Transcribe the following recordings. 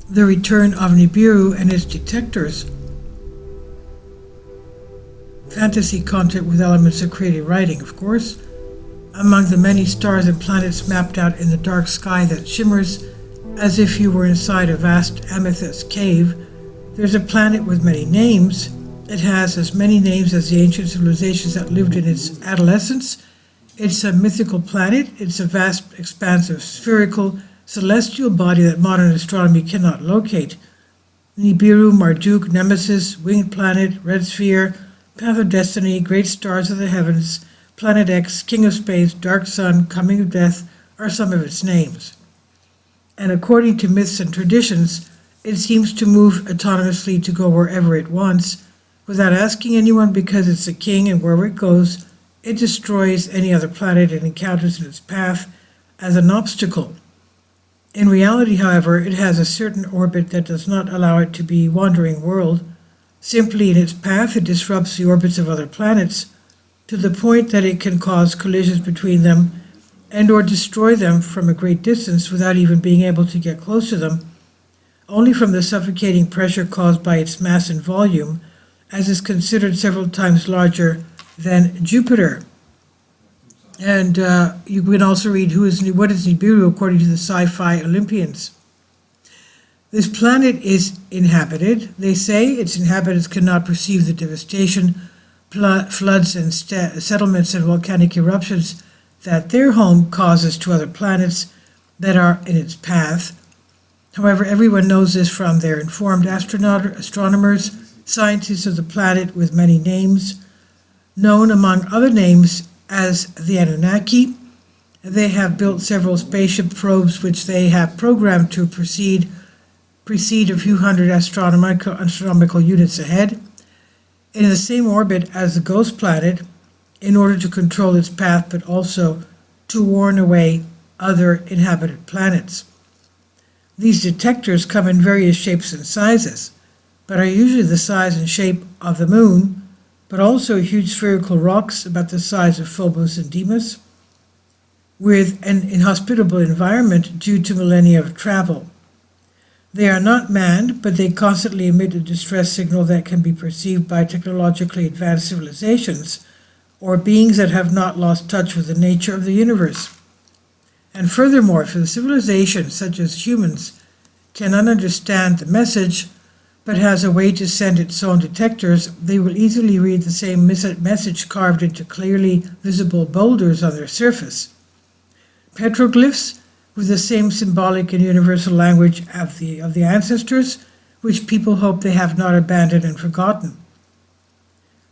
The Return of Nibiru and its Detectors. Fantasy content with elements of creative writing, of course. Among the many stars and planets mapped out in the dark sky that shimmers as if you were inside a vast amethyst cave, there's a planet with many names. It has as many names as the ancient civilizations that lived in its adolescence. It's a mythical planet. It's a vast expanse of spherical, celestial body that modern astronomy cannot locate. Nibiru, Marduk, Nemesis, Winged Planet, Red Sphere, Path of Destiny, Great Stars of the Heavens, Planet X, King of Space, Dark Sun, Coming of Death are some of its names. And according to myths and traditions, it seems to move autonomously to go wherever it wants, without asking anyone because it's a king, and wherever it goes, it destroys any other planet it encounters in its path as an obstacle. In reality, however, it has a certain orbit that does not allow it to be a wandering world. Simply in its path, it disrupts the orbits of other planets to the point that it can cause collisions between them and or destroy them from a great distance without even being able to get close to them, only from the suffocating pressure caused by its mass and volume, as is considered several times larger than Jupiter. And you can also read what is Nibiru according to the sci-fi Olympians. This planet is inhabited. They say its inhabitants cannot perceive the devastation, floods and settlements and volcanic eruptions that their home causes to other planets that are in its path. However, everyone knows this from their informed astronomers, scientists of the planet with many names, known among other names as the Anunnaki. They have built several spaceship probes which they have programmed to precede a few hundred astronomical units ahead, in the same orbit as the ghost planet, in order to control its path, but also to warn away other inhabited planets. These detectors come in various shapes and sizes, but are usually the size and shape of the moon, but also huge spherical rocks about the size of Phobos and Deimos, with an inhospitable environment due to millennia of travel. They are not manned, but they constantly emit a distress signal that can be perceived by technologically advanced civilizations or beings that have not lost touch with the nature of the universe. And furthermore, if the civilizations, such as humans, cannot understand the message, but has a way to send its own detectors, they will easily read the same message carved into clearly visible boulders on their surface. Petroglyphs, with the same symbolic and universal language of the ancestors, which people hope they have not abandoned and forgotten.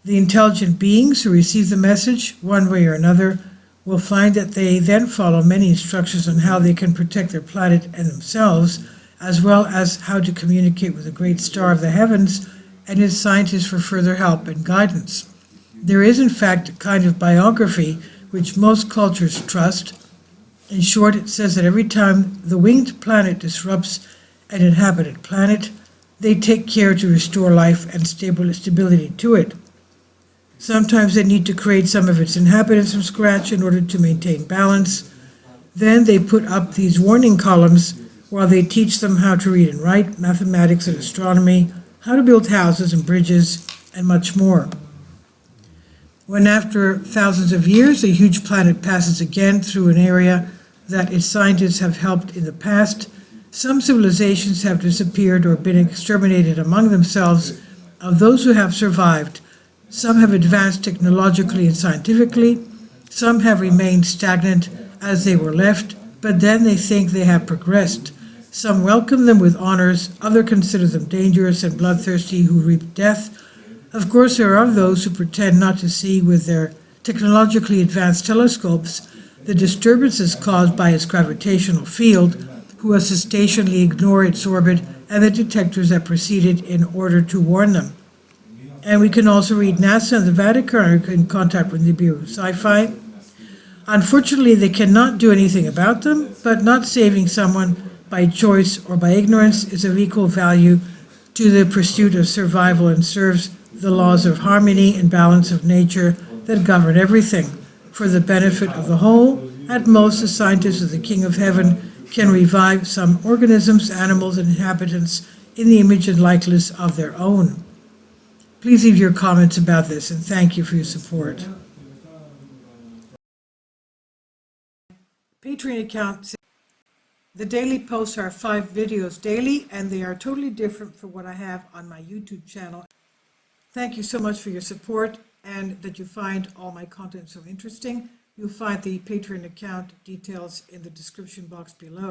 The intelligent beings who receive the message, one way or another, will find that they then follow many instructions on how they can protect their planet and themselves, as well as how to communicate with the great star of the heavens and its scientists for further help and guidance. There is, in fact, a kind of biography which most cultures trust. In short, it says that every time the winged planet disrupts an inhabited planet, they take care to restore life and stability to it. Sometimes they need to create some of its inhabitants from scratch in order to maintain balance. Then they put up these warning columns while they teach them how to read and write, mathematics and astronomy, how to build houses and bridges, and much more. When after thousands of years a huge planet passes again through an area that its scientists have helped in the past, some civilizations have disappeared or been exterminated among themselves. Of those who have survived, some have advanced technologically and scientifically, some have remained stagnant as they were left, but then they think they have progressed. Some welcome them with honors, others consider them dangerous and bloodthirsty who reap death. Of course, there are those who pretend not to see with their technologically advanced telescopes the disturbances caused by its gravitational field, who unsustainably ignore its orbit and the detectors that precede it in order to warn them. And we can also read NASA and the Vatican are in contact with Nibiru sci-fi. Unfortunately, they cannot do anything about them, but not saving someone by choice or by ignorance is of equal value to the pursuit of survival and serves the laws of harmony and balance of nature that govern everything for the benefit of the whole. At most, the scientists of the King of Heaven can revive some organisms, animals, and inhabitants in the image and likeness of their own. Please leave your comments about this, and thank you for your support. Patreon account. The daily posts are 5 videos daily, and they are totally different from what I have on my YouTube channel. Thank you so much for your support and that you find all my content so interesting. You'll find the Patreon account details in the description box below.